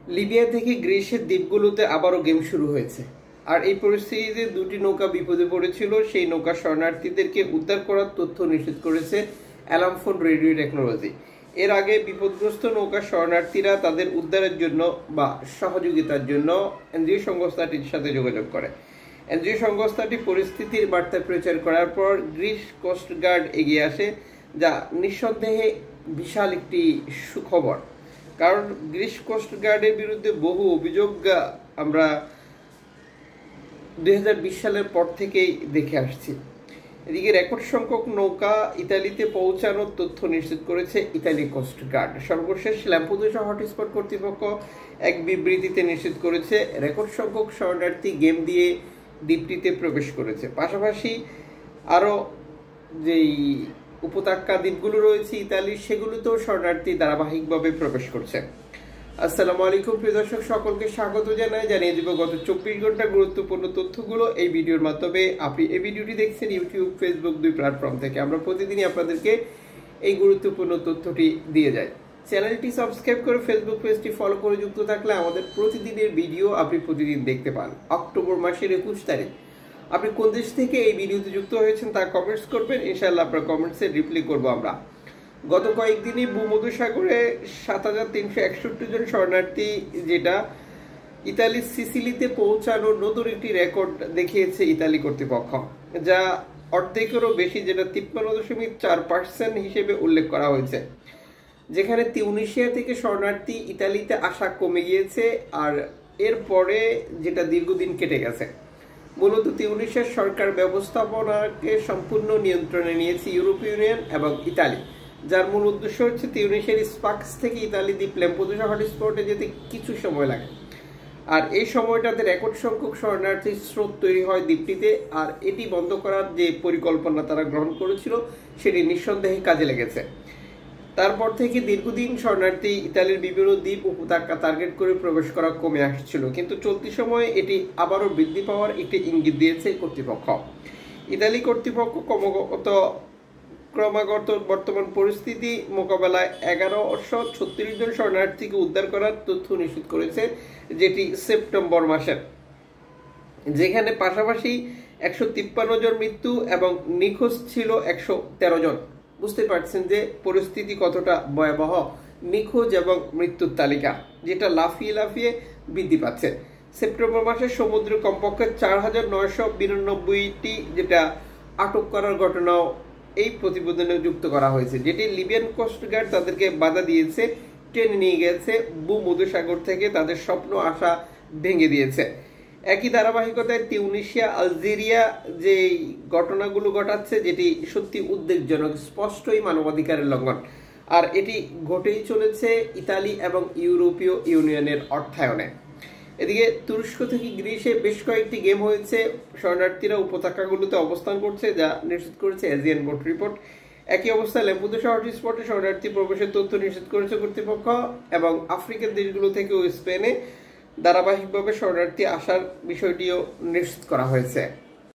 Libya থেকে গ্রিসের দ্বীপগুলোতে আবারও গেম শুরু হয়েছে। আর এই পরিস্থিতিতে দুটি নৌকা বিপদে পড়েছিল, সেই নৌকা শরণার্থীদেরকে উদ্ধার করার তথ্য নিশ্চিত করেছে অ্যালার্ম ফোন রেডিও টেকনোলজি। এর আগে বিপদগ্রস্ত নৌকা শরণার্থীরা তাদের উদ্ধারের জন্য বা সহযোগিতার জন্য এনজিও সংস্থাটির সাথে যোগাযোগ করে। এনজিও সংস্থাটি পরিস্থিতির বার্তা প্রচার করার পর গ্রিস কোস্টগার্ড এগিয়ে আসে, যা নিঃসন্দেহে বিশাল একটি সুখবর। কারণ গ্রিস কোস্টগার্ডের বিরুদ্ধে বহু অভিযোগ আমরা 2020 সালের পর থেকেই দেখে আসছি। এদিকে রেকর্ড সংখ্যক নৌকা ইতালিতে পৌঁছানোর তথ্য নিশ্চিত করেছে ইতালি কোস্টগার্ড। সর্বশেষ ল্যাম্পেদুসা হটস্পট কর্তৃপক্ষ এক বিবৃতিতে নিশ্চিত করেছে রেকর্ড সংখ্যক শরণার্থী গেম দিয়ে দ্বীপটিতে প্রবেশ করেছে। পাশাপাশি আরও যেই উপত্যকা দ্বীপগুলো রয়েছে ইতালির, সেগুলোতেও শরণার্থী ধারাবাহিকভাবে প্রবেশ করছে। আসসালামু আলাইকুম প্রিয় দর্শক, সকলকে স্বাগত জানিয়ে দিব গত 24 ঘন্টার গুরুত্বপূর্ণ তথ্যগুলো এই ভিডিওর মাধ্যমে। আপনি এই ভিডিওটি দেখছেন ইউটিউব, ফেসবুক দুই প্ল্যাটফর্ম থেকে। আমরা প্রতিদিনই আপনাদেরকে এই গুরুত্বপূর্ণ তথ্যটি দিয়ে যাই। চ্যানেলটি সাবস্ক্রাইব করে ফেসবুক পেজটি ফলো করে যুক্ত থাকলে আমাদের প্রতিদিনের ভিডিও আপনি প্রতিদিন দেখতে পান। অক্টোবর মাসের 21 তারিখ আপনি কোন দেশ থেকে এই ভিডিওতে যুক্ত হয়েছেন তা কমেন্টস করবেন, ইনশাআল্লাহ আপনার কমেন্টসে রিপ্লাই করবো আমরা। গত কয়েকদিনই ভূমধ্যসাগরে 7361 জন শরণার্থী, যেটা ইতালির সিসিলিতে পৌঁছানোর নতুন একটি রেকর্ড দেখিয়েছে ইতালি কর্তৃপক্ষ, যা অর্ধেকেরও বেশি, যেটা 53.4% হিসেবে উল্লেখ করা হয়েছে। যেখানে তিউনিসিয়া থেকে শরণার্থী ইতালিতে আসা কমে গিয়েছে, আর এরপরে যেটা দীর্ঘদিন কেটে গেছে। মূলত তিউনিসিয়ার সরকার ব্যবস্থাপনাকে সম্পূর্ণ নিয়ন্ত্রণে নিয়েছে ইউরোপীয় ইউনিয়ন এবং ইতালি, যার মূল উদ্দেশ্য হচ্ছে তিউনিসিয়ার স্পাক্স থেকে ইতালি দ্বীপ ল্যাম্পেদুসা হটস্পটে যেতে কিছু সময় লাগে। আর এই সময়টাতে রেকর্ড সংখ্যক শরণার্থীর স্রোত তৈরি হয় দ্বীপটিতে। আর এটি বন্ধ করার যে পরিকল্পনা তারা গ্রহণ করেছিল, সেটি নিঃসন্দেহে কাজে লেগেছে। তারপর থেকে দীর্ঘদিন শরণার্থী ইতালির বিভিন্ন দ্বীপ উপত্যকা টার্গেট করে প্রবেশ করা কমে আসছিল, কিন্তু চলতি সময়ে এটি আবারও বৃদ্ধি পাওয়ার একটি ইঙ্গিত দিয়েছে কর্তৃপক্ষ। ইতালি কর্তৃপক্ষ ক্রমাগত বর্তমান পরিস্থিতি মোকাবেলায় 1136 জন শরণার্থীকে উদ্ধার করার তথ্য নিশ্চিত করেছে, যেটি সেপ্টেম্বর মাসের। যেখানে পাশাপাশি 153 জন মৃত্যু এবং নিখোঁজ ছিল 113 জন। বুঝতে পারছেন যে পরিস্থিতি কতটা ভয়াবহ। নিখোঁজ এবং মৃত্যুর তালিকা যেটা লাফিয়ে লাফিয়ে বৃদ্ধি পাচ্ছে। সেপ্টেম্বর মাসে সমুদ্রে কমপক্ষে 4992টি যেটা আটক করার ঘটনাও এই প্রতিবেদনে যুক্ত করা হয়েছে, যেটি লিবিয়ান কোস্টগার্ড তাদেরকে বাধা দিয়েছে, টেনে নিয়ে গেছে ভূমধ্যসাগর থেকে, তাদের স্বপ্ন আশা ভেঙে দিয়েছে। একই ধারাবাহিকতায় তিউনিসিয়া, আলজেরিয়া যে ঘটনাগুলো ঘটাচ্ছে, যেটি সত্যি উদ্বেগজনক, স্পষ্টই মানবাধিকারের লঙ্ঘন। আর এটি ঘটেই চলেছে ইতালি এবং ইউরোপীয় ইউনিয়নের অর্থায়নে। এদিকে তুরস্ক থেকে গ্রিসে বেশ কয়েকটি গেম হয়েছে, শরণার্থীরা উপত্যকাগুলোতে অবস্থান করছে, যা নিশ্চিত করেছে এজিয়ান বোট রিপোর্ট। একই অবস্থায় ল্যাম্পেদুসা হটস্পটে শরণার্থী প্রবেশের তথ্য নিশ্চিত করেছে কর্তৃপক্ষ, এবং আফ্রিকার দেশগুলো থেকেও স্পেনে ধারাবাহিকভাবে শরণার্থী আসার বিষয়টিও নিশ্চিত করা হয়েছে।